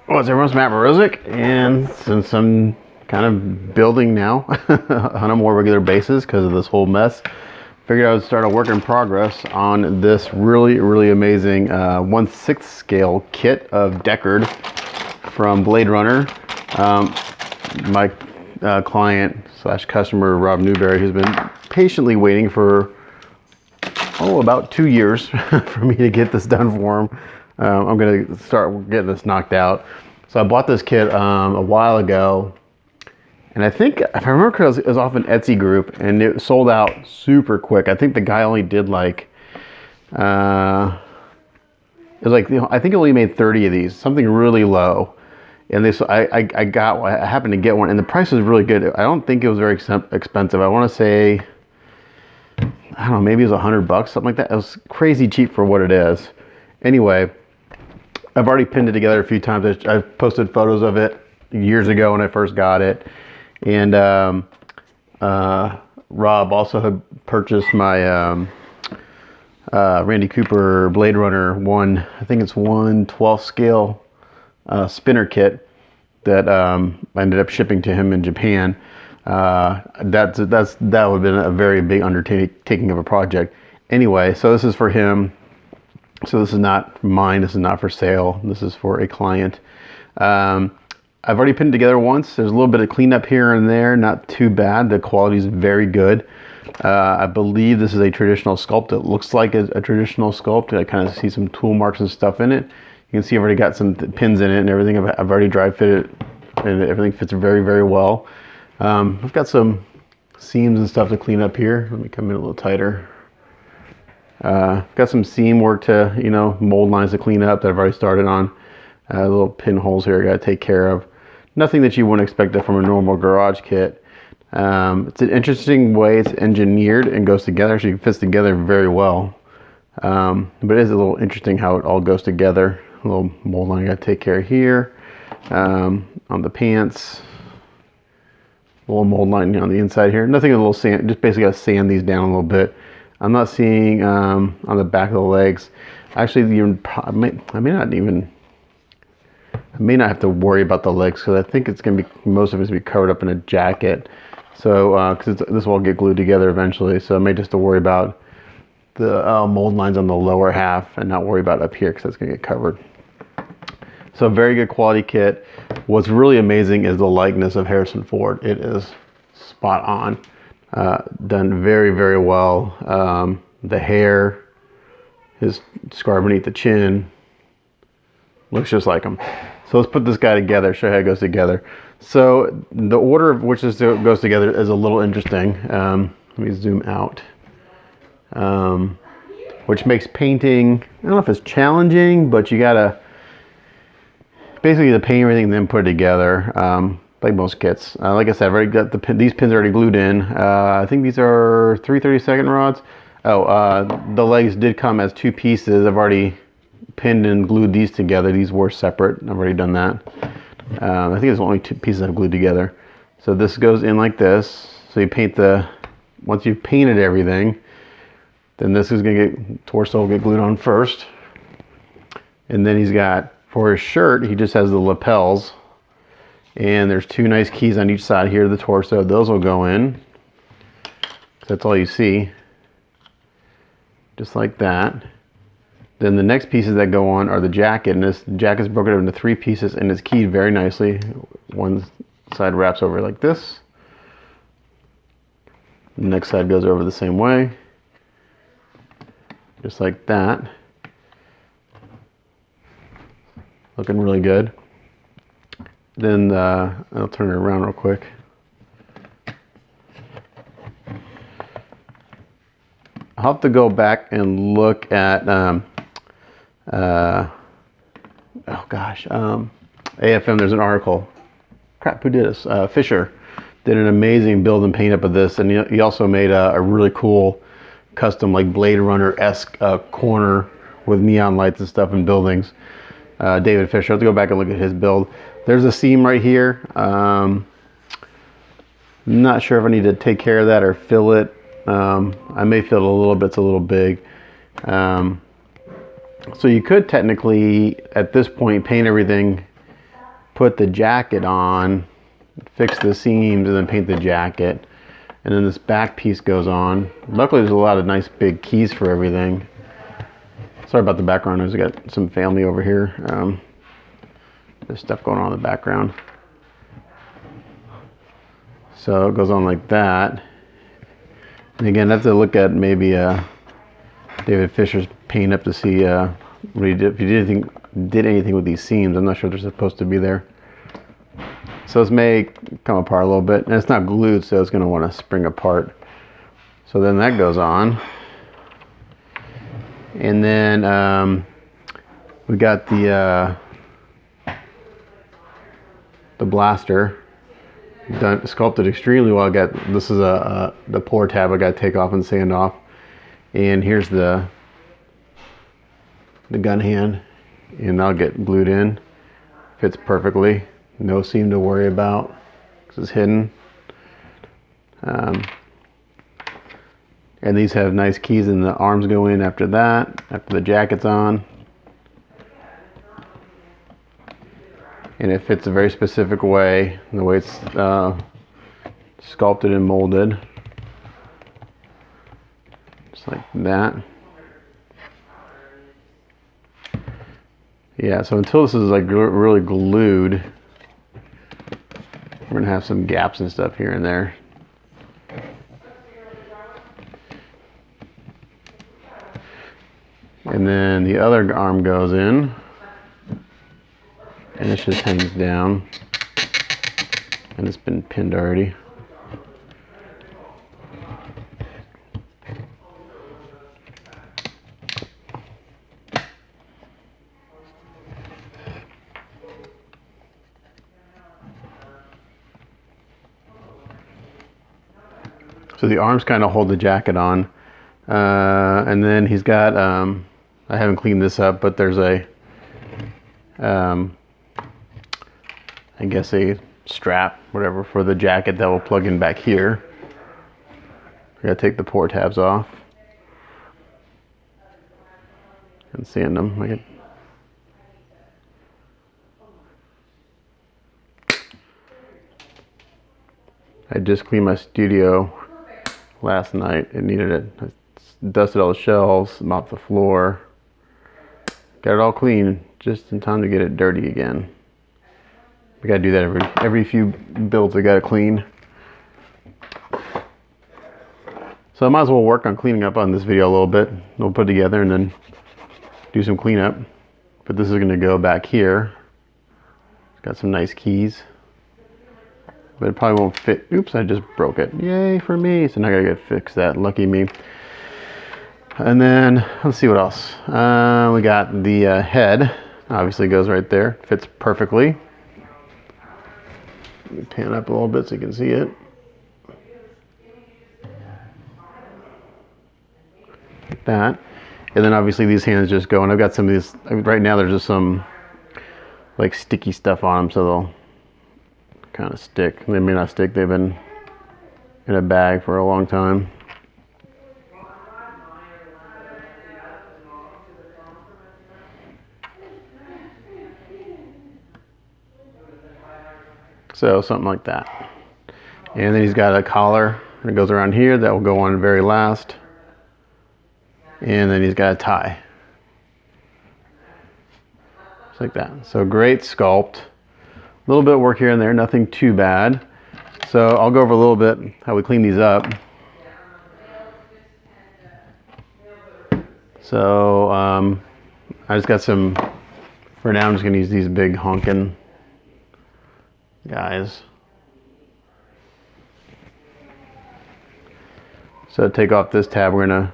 What's everyone's Matt Morozic, and since I'm kind of building now on a more regular basis because of this whole mess, figured I would start a work in progress on this really amazing 1/6 scale kit of Deckard from Blade Runner. My client slash customer Rob Newberry, who's been patiently waiting for about 2 years for me to get this done for him. I'm gonna start getting this knocked out. So I bought this kit a while ago, and I think, if I remember correctly, it was off an Etsy group, and it sold out super quick. I think the guy only did like, it was like, I think he only made 30 of these, something really low. And this, I happened to get one, and the price was really good. I don't think it was very expensive. I want to say, I don't know, maybe it was $100, something like that. It was crazy cheap for what it is. Anyway, I've already pinned it together a few times. I've posted photos of it years ago when I first got it. And Rob also had purchased my Randy Cooper Blade Runner I think it's 1/12 scale spinner kit that I ended up shipping to him in Japan. That would have been a very big undertaking of a project. Anyway, so this is for him. So this is not mine. This is not for sale. This is for a client. I've already pinned it together once. There's a little bit of cleanup here and there. Not too bad. The quality is very good. I believe this is a traditional sculpt. It looks like a traditional sculpt. I kind of see some tool marks and stuff in it. You can see I've already got some pins in it and everything. I've already dry fitted it, and everything fits very well. I've got some seams and stuff to clean up here. Let me come in a little tighter. Got some seam work to, mold lines to clean up that I've already started on. Little pinholes here I got to take care of. Nothing that you wouldn't expect from a normal garage kit. It's an interesting way it's engineered and goes together. Actually, it fits together very well. But it is a little interesting how it all goes together. A little mold line I got to take care of here. On the pants. A little mold line on the inside here. Nothing, a little sand. Just basically got to sand these down a little bit. I'm not seeing on the back of the legs. Actually, I may not have to worry about the legs because I think it's going to be, most of it's going to be covered up in a jacket. So, because this will all get glued together eventually. So I may just have to worry about the mold lines on the lower half and not worry about up here because that's going to get covered. So very good quality kit. What's really amazing is the likeness of Harrison Ford. It is spot on. Done very well. The hair, his scar beneath the chin, looks just like him. So let's put this guy together, show you how it goes together. So the order of which this goes together is a little interesting. Let me zoom out. Which makes painting, I don't know if it's challenging, but you gotta basically to paint everything and then put it together. Like most kits. Like I said, I've already got these pins already glued in. I think these are 3/32 rods. The legs did come as 2 pieces. I've already pinned and glued these together. These were separate. I've already done that. I think there's only 2 pieces I've glued together. So this goes in like this. So you paint once you've painted everything, then this is gonna torso will get glued on first. And then he's got, for his shirt, he just has the lapels. And there's 2 nice keys on each side here of the torso. Those will go in. That's all you see. Just like that. Then the next pieces that go on are the jacket. And this jacket is broken up into 3 pieces and it's keyed very nicely. One side wraps over like this. The next side goes over the same way. Just like that. Looking really good. Then I'll turn it around real quick. I'll have to go back and look at AFM. There's an article. Crap, who did this? Fisher did an amazing build and paint up of this, and he also made a really cool custom like Blade Runner-esque corner with neon lights and stuff in buildings. David Fisher. I'll have to go back and look at his build. There's a seam right here. Not sure if I need to take care of that or fill it. I may fill it a little bit. It's a little big. So you could technically, at this point, paint everything put the jacket on, fix the seams, and then paint the jacket. And then this back piece goes on. Luckily there's a lot of nice big keys for everything. Sorry about the background noise. I got some family over here. There's stuff going on in the background. So it goes on like that. And again, I have to look at maybe David Fisher's paint up to see what he did, if he did anything with these seams. I'm not sure they're supposed to be there. So this may come apart a little bit, and it's not glued, so it's going to want to spring apart. So then that goes on. And then we got the blaster done, sculpted extremely well. This is the pour tab I got to take off and sand off. And here's the gun hand, and that'll get glued in. Fits perfectly. No seam to worry about because it's hidden. And these have nice keys, and the arms go in after that, after the jacket's on. And it fits a very specific way, the way it's sculpted and molded. Just like that. Yeah, so until this is like really glued, we're gonna have some gaps and stuff here and there. And then the other arm goes in, and this just hangs down, and it's been pinned already. So the arms kind of hold the jacket on, and then he's got, I haven't cleaned this up, but there's a, I guess a strap, whatever, for the jacket that will plug in back here. I gotta take the pour tabs off and sand them. I just cleaned my studio last night. It needed it. I dusted all the shelves, mopped the floor, got it all clean just in time to get it dirty again. We gotta do that every few builds. I gotta clean. So I might as well work on cleaning up on this video a little bit. We'll put it together and then do some cleanup. But this is gonna go back here. It's got some nice keys. But it probably won't fit. Oops, I just broke it. Yay for me. So now I gotta get fix that. Lucky me. And then, let's see what else. We got the head. Obviously goes right there. Fits perfectly. Let me pan up a little bit so you can see it. Like that. And then obviously these hands just go, and I've got some of these, right now there's just some like sticky stuff on them, so they'll kind of stick. They may not stick. They've been in a bag for a long time. So something like that. And then he's got a collar that goes around here that will go on very last. And then he's got a tie. Just like that. So great sculpt. A little bit of work here and there, nothing too bad. So I'll go over a little bit how we clean these up. So I just got some, for now I'm just gonna use these big honking guys. So to take off this tab, I'm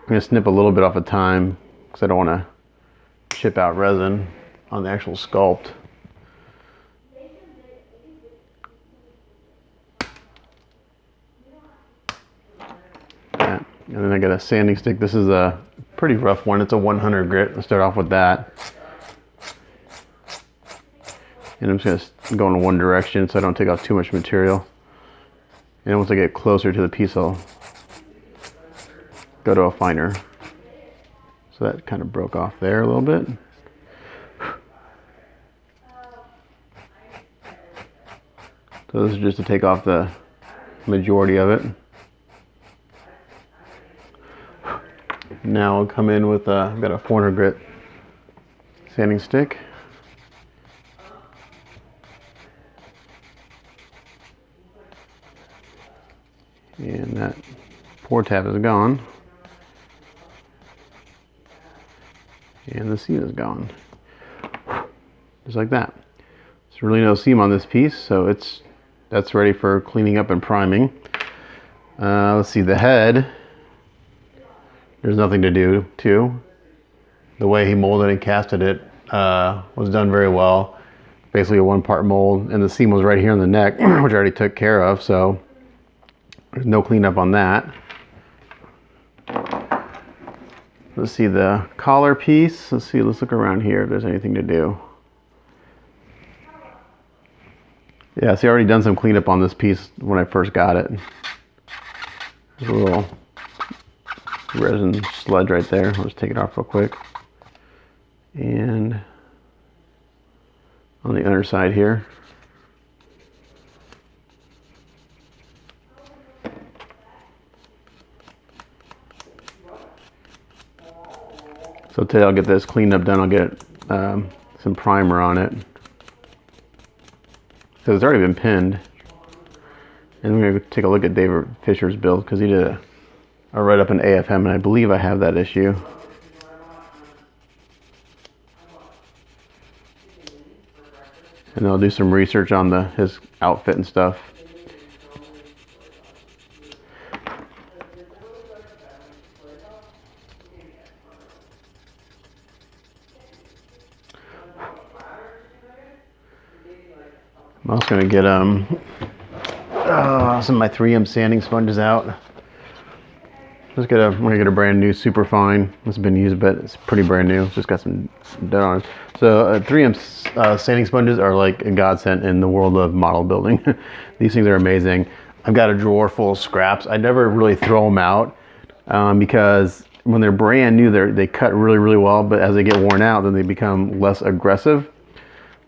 gonna snip a little bit off of time because I don't want to chip out resin on the actual sculpt. And then I got a sanding stick. This is a pretty rough one. It's a 100 grit. Let's start off with that. And I'm just gonna go in one direction so I don't take off too much material. And once I get closer to the piece, I'll go to a finer. So that kind of broke off there a little bit. So this is just to take off the majority of it. Now I'll come in with I've got a 400 grit sanding stick. And that pour tab is gone. And the seam is gone. Just like that. There's really no seam on this piece, so that's ready for cleaning up and priming. Let's see, the head, there's nothing to do to. The way he molded and casted it was done very well. Basically a 1-part mold, and the seam was right here in the neck, which I already took care of, so there's no cleanup on that. Let's see the collar piece. Let's look around here if there's anything to do. Yeah, see, I already done some cleanup on this piece when I first got it. There's a little resin sludge right there. I'll just take it off real quick. And on the underside here. So today I'll get this cleaned up done. I'll get some primer on it. So it's already been pinned. And we're going to take a look at David Fisher's build because he did a write-up in AFM, and I believe I have that issue. And I'll do some research on his outfit and stuff. I'm also going to get some of my 3M sanding sponges out. I'm gonna get a brand new super fine. It's been used, but it's pretty brand new. Just got some dirt on it. So 3M sanding sponges are like a godsend in the world of model building. These things are amazing. I've got a drawer full of scraps. I never really throw them out because when they're brand new, they cut really, really well. But as they get worn out, then they become less aggressive.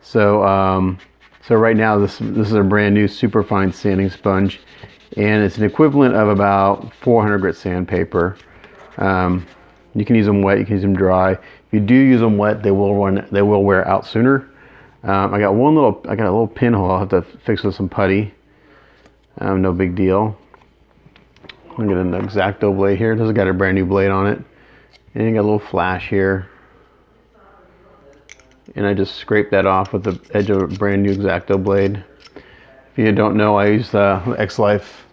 So so right now, this is a brand new super fine sanding sponge, and it's an equivalent of about 400 grit sandpaper. You can use them wet, you can use them dry. If you do use them wet, they will wear out sooner. I got a little pinhole I'll have to fix with some putty. No big deal. I'm gonna get an X-Acto blade here. This has got a brand new blade on it, and you got a little flash here. And I just scraped that off with the edge of a brand new X-Acto blade. If you don't know, I use X-Life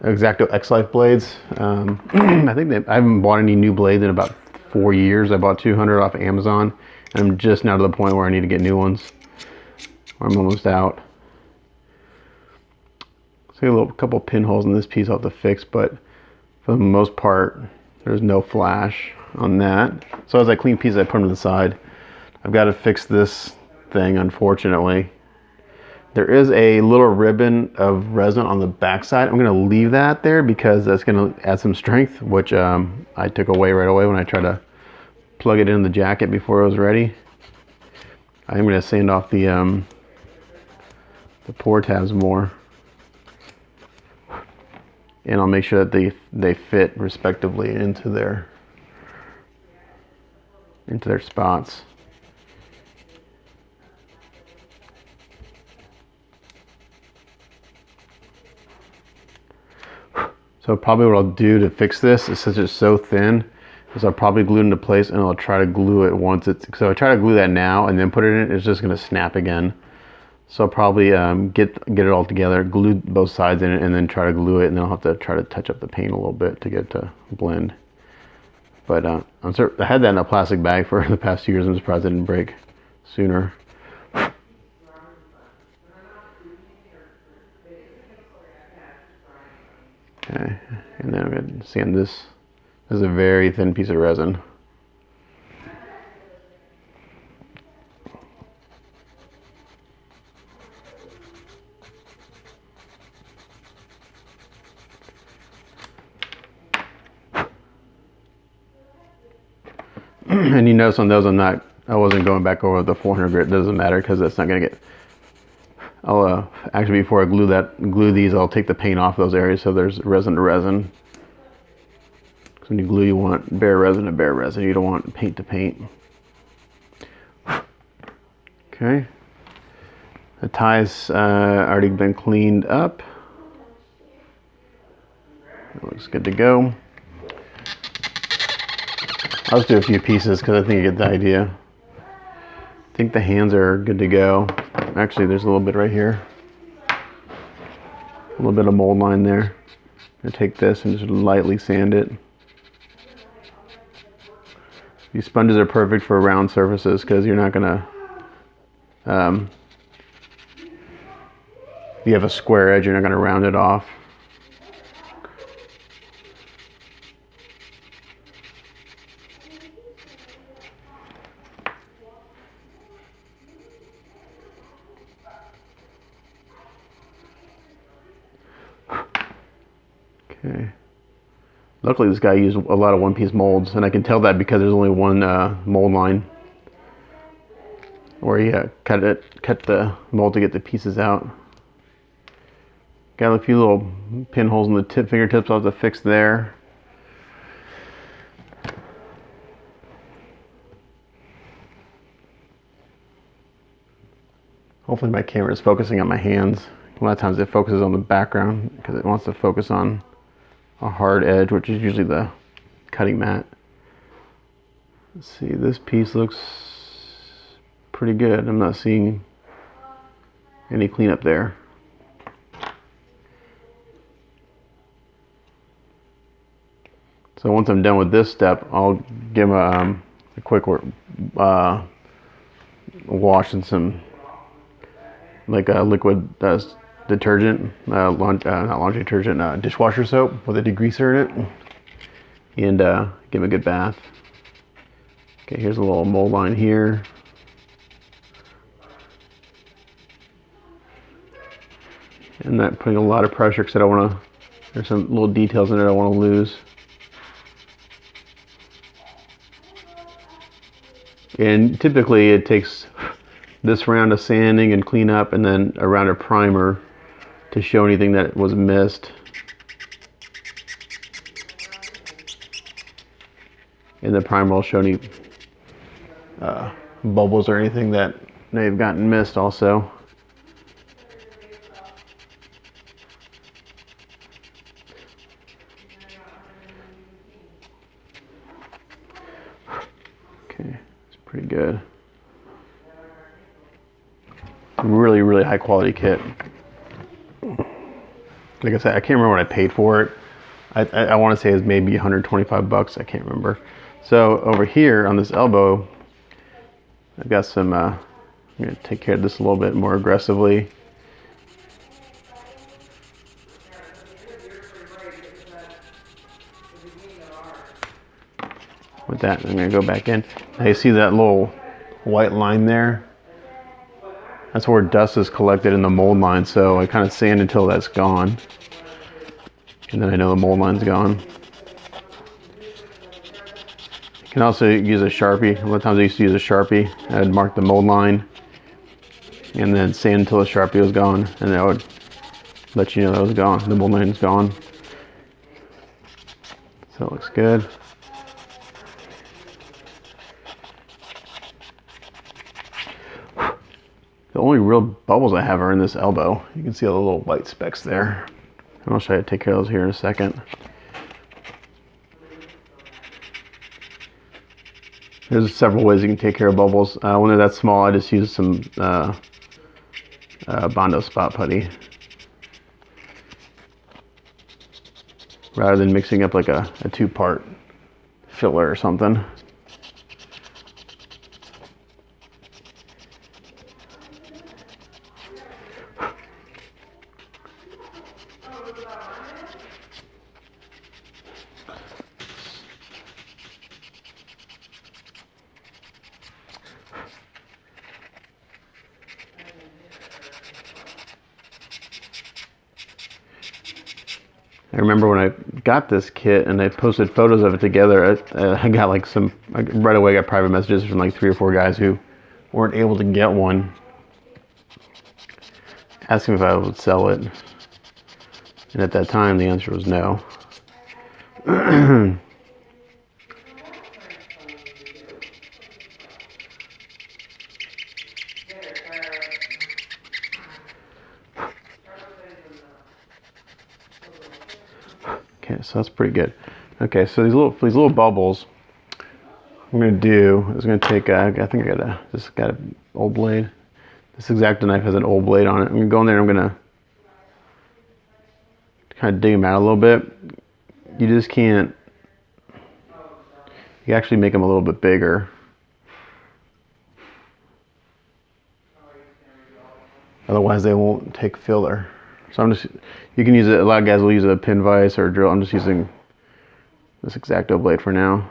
X-Acto X-Life blades. I think I haven't bought any new blades in about 4 years. I bought 200 off Amazon, and I'm just now to the point where I need to get new ones. I'm almost out. So a couple pinholes in this piece I'll have to fix, but for the most part, there's no flash on that. So as I clean pieces, I put them to the side. I've got to fix this thing, unfortunately. There is a little ribbon of resin on the backside. I'm going to leave that there because that's going to add some strength, which I took away right away when I tried to plug it in the jacket before it was ready. I'm going to sand off the pour tabs more. And I'll make sure that they fit respectively into their spots. So probably what I'll do to fix this, since it's so thin, is I'll probably glue it into place, and I'll try to glue it once it's, so I try to glue that now and then put it in, it's just gonna snap again. So I'll probably get it all together, glue both sides in it, and then try to glue it, and then I'll have to try to touch up the paint a little bit to get it to blend. But I had that in a plastic bag for the past 2 years. I'm surprised it didn't break sooner. Okay, and then I'm going to sand this. This is a very thin piece of resin. And you notice on those I wasn't going back over the 400 grit. It doesn't matter because it's not going to get I'll actually, before I glue these, I'll take the paint off those areas so there's resin to resin. Because when you glue, you want bare resin to bare resin. You don't want paint to paint. Okay. The tie's already been cleaned up. It looks good to go. I'll just do a few pieces because I think you get the idea. I think the hands are good to go. Actually, there's a little bit right here. A little bit of mold line there. I'm going to take this and just lightly sand it. These sponges are perfect for round surfaces because you're not going to, if you have a square edge, you're not going to round it off. Okay. Luckily, this guy used a lot of one-piece molds, and I can tell that because there's only one mold line where he cut the mold to get the pieces out. Got a few little pinholes in the fingertips I'll have to fix there. Hopefully my camera is focusing on my hands. A lot of times it focuses on the background because it wants to focus on a hard edge, which is usually the cutting mat. Let's see, this piece looks pretty good. I'm not seeing any cleanup there. So once I'm done with this step, I'll give a quick wash and some like a liquid detergent, not laundry detergent, dishwasher soap with a degreaser in it, and give it a good bath. Okay, here's a little mold line here. I'm not putting a lot of pressure because I don't want to, there's some little details in it I don't want to lose. And typically it takes this round of sanding and cleanup and then a round of primer to show anything that was missed. And the primer will show any bubbles or anything that may have gotten missed also. Okay, it's pretty good. Really, really high quality kit. Like I said, I can't remember what I paid for it. I want to say it's maybe 125 bucks. I can't remember. So over here on this elbow, I've got some, I'm going to take care of this a little bit more aggressively. With that, I'm going to go back in. Now you see that little white line there? That's where dust is collected in the mold line, so I kind of sand until that's gone. And then I know the mold line's gone. You can also use a Sharpie. A lot of times I used to use a Sharpie. I'd mark the mold line and then sand until the Sharpie was gone, and that would let you know that it was gone. The mold line's gone. So it looks good. The only real bubbles I have are in this elbow. You can see all the little white specks there. And I'll show you how to take care of those here in a second. There's several ways you can take care of bubbles. When they're that small, I just use some Bondo spot putty. Rather than mixing up like a two-part filler or something. I remember when I got this kit and I posted photos of it together, I got like right away I got private messages from like 3 or 4 guys who weren't able to get one. asked him if I would sell it. And at that time, the answer was no. Okay, so that's pretty good. Okay, so these little bubbles, I'm gonna do is gonna take I think I got an old blade. This X-Acto knife has an old blade on it. I'm gonna go in there and I'm gonna kind of dig them out a little bit. You just can't. You actually make them a little bit bigger. Otherwise, they won't take filler. So I'm just. You can use it. A lot of guys will use a pin vise or a drill. I'm just using this X-Acto blade for now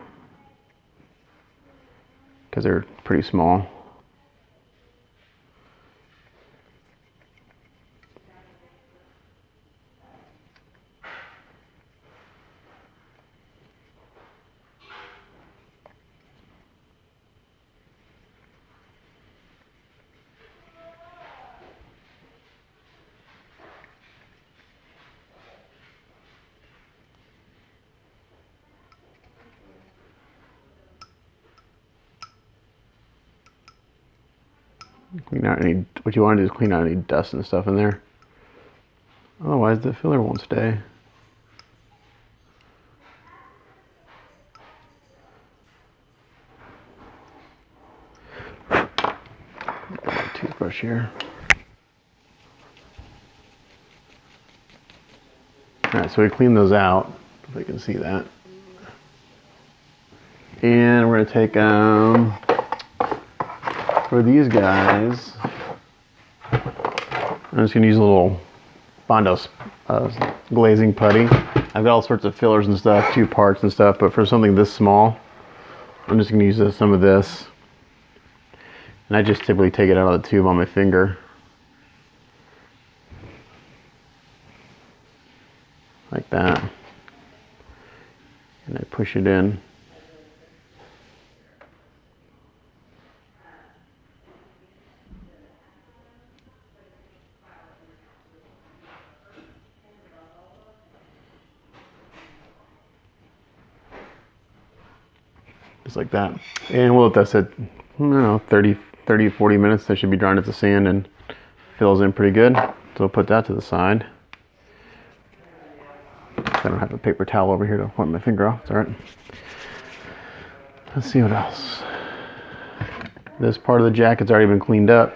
because they're pretty small. Clean out any. What you want to do is clean out any dust and stuff in there. Otherwise, the filler won't stay. Toothbrush here. Alright, so we clean those out, if you can see that. And we're going to take, for these guys, I'm just going to use a little Bondo glazing putty. I've got all sorts of fillers and stuff, 2 parts and stuff, but for something this small, I'm just going to use some of this. And I just typically take it out of the tube on my finger. Like that. And I push it in. Just like that. And we'll let that sit, I don't know, 30, 40 minutes. That should be drying at the sand and fills in pretty good. So we'll put that to the side. I don't have a paper towel over here to wipe my finger off. It's all right. Let's see what else. This part of the jacket's already been cleaned up.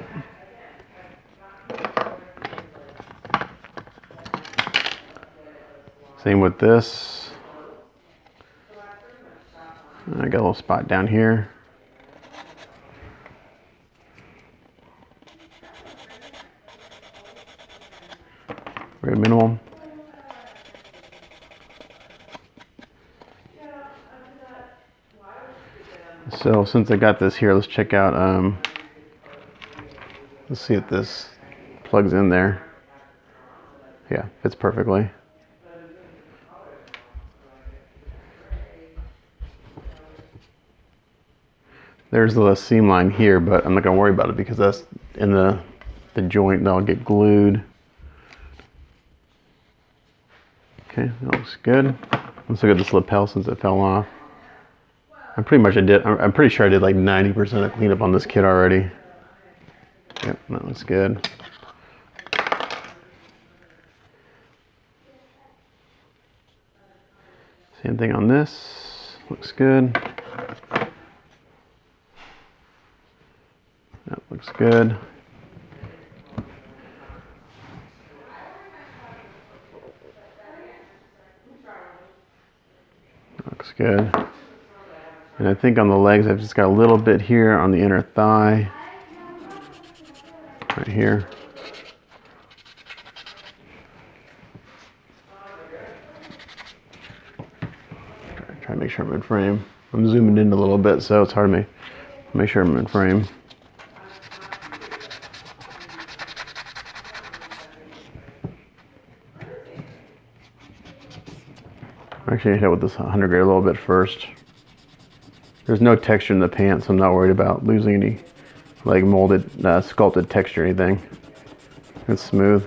Same with this. I got a little spot down here. Very minimal. So since I got this here, let's check out, let's see if this plugs in there. Yeah, fits perfectly. There's the seam line here, but I'm not gonna worry about it because that's in the joint that'll get glued. Okay, that looks good. Let's look at this lapel since it fell off. I'm pretty sure I did like 90% of cleanup on this kit already. Yep, that looks good. Same thing on this, looks good. That looks good. Looks good. And I think on the legs, I've just got a little bit here on the inner thigh. Right here. Try to make sure I'm in frame. I'm zooming in a little bit, so it's hard to make sure I'm in frame. I'm actually gonna hit with this 100 grit a little bit first. There's no texture in the pants, so I'm not worried about losing any like molded, sculpted texture or anything. It's smooth.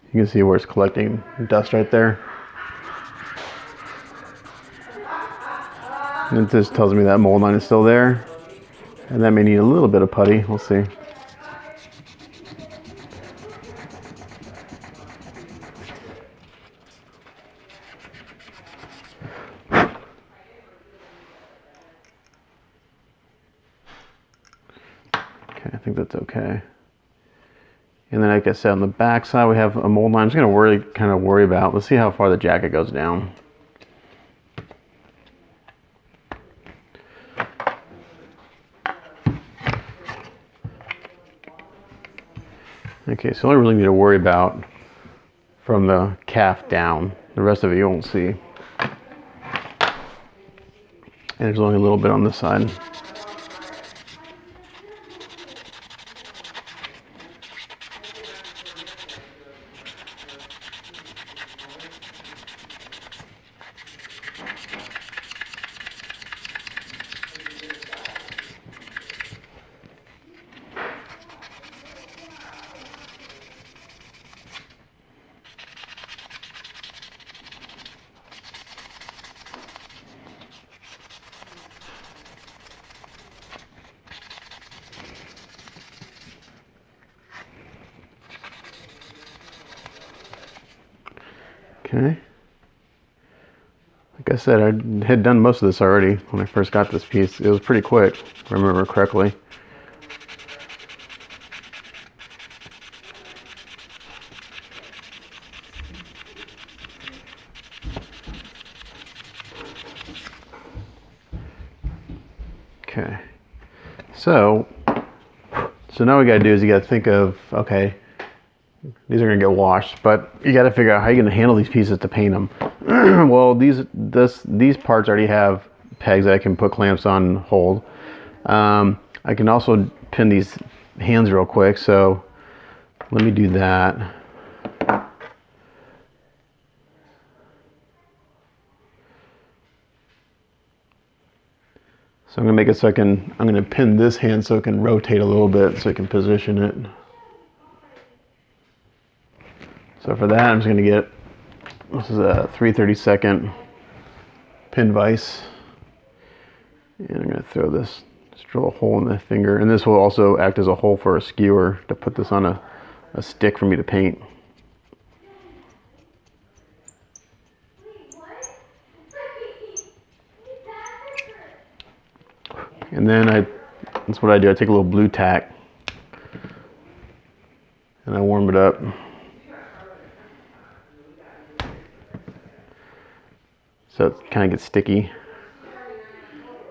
You can see where it's collecting dust right there. And it just tells me that mold line is still there. And that may need a little bit of putty. We'll see. Okay, I think that's okay. And then like I said, on the back side we have a mold line. I'm just gonna kind of worry about. Let's see how far the jacket goes down. Okay, so I only really need to worry about from the calf down. The rest of it you won't see. And there's only a little bit on this side. Okay. Like I said, I had done most of this already when I first got this piece. It was pretty quick, if I remember correctly. Okay. So now what you gotta do is you gotta think of, okay, these are gonna get washed, but you gotta figure out how you're gonna handle these pieces to paint them. Well, these parts already have pegs that I can put clamps on and hold. I can also pin these hands real quick, so let me do that. So I'm gonna make it so I'm gonna pin this hand so it can rotate a little bit so I can position it. So for that, I'm just gonna get, this is a 3/32 pin vise. And I'm gonna throw this, just drill a hole in the finger. And this will also act as a hole for a skewer to put this on a stick for me to paint. And then that's what I do. I take a little blue tack and I warm it up. So it kind of gets sticky.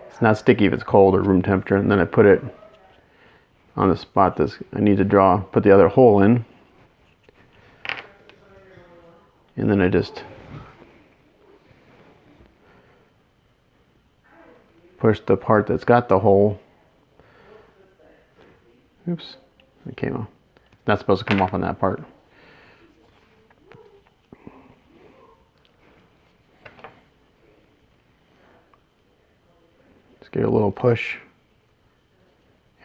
It's not sticky if it's cold or room temperature. And then I put it on the spot that I need to put the other hole in. And then I just push the part that's got the hole. Oops, it came off. Not supposed to come off on that part. Just give it a little push.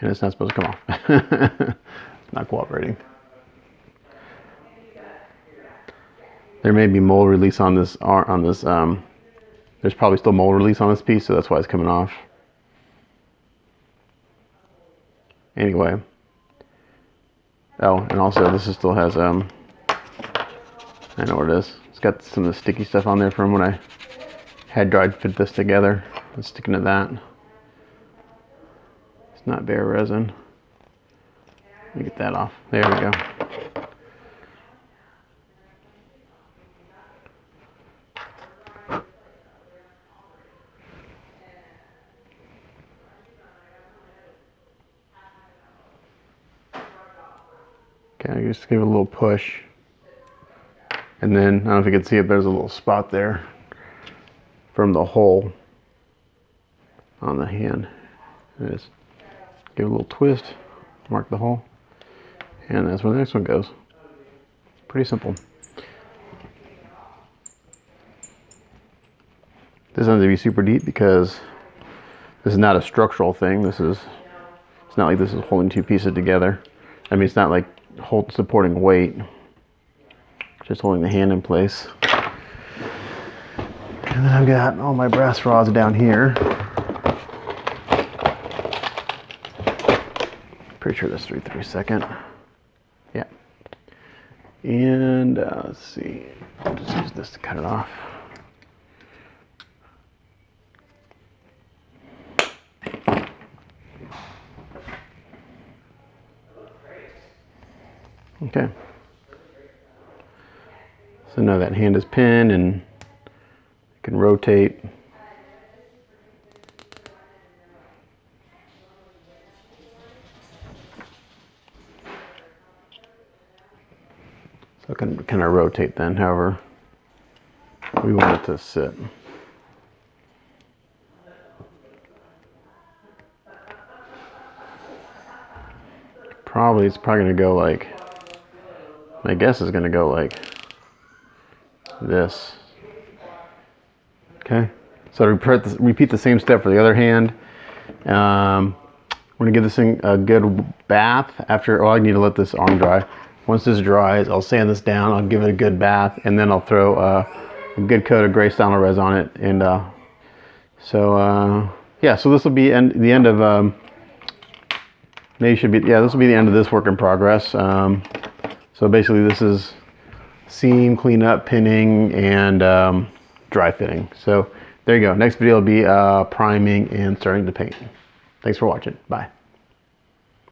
And it's not supposed to come off. It's not cooperating. There may be mold release on this. There's probably still mold release on this piece, so that's why it's coming off. Anyway. Oh, and also this still has I know what it is. It's got some of the sticky stuff on there from when I had dried fit this together. It's sticking to that. It's not bare resin. Let me get that off. There we go. Okay, I just give it a little push. And then, I don't know if you can see it, there's a little spot there from the hole on the hand. Just give it a little twist, mark the hole, and that's where the next one goes. Pretty simple. doesn't have to be super deep because this is not a structural thing. It's not like this is holding two pieces together. I mean, it's not like supporting weight. Just holding the hand in place. And then I've got all my brass rods down here. Pretty sure that's 3/32. Yeah. And let's see. I'll just use this to cut it off. Okay. So now that hand is pinned and you can rotate. So I can kind of rotate then, however we want it to sit. It's probably going to go like, my guess is going to go like this. Okay, so repeat the same step for the other hand. We're going to give this thing a good bath after, I need to let this arm dry. Once this dries, I'll sand this down, I'll give it a good bath, and then I'll throw a good coat of gray Styrene on it. And yeah, so this will be the end of, this will be the end of this work in progress. So basically this is seam, cleanup, pinning, and dry fitting. So there you go. Next video will be priming and starting to paint. Thanks for watching. Bye.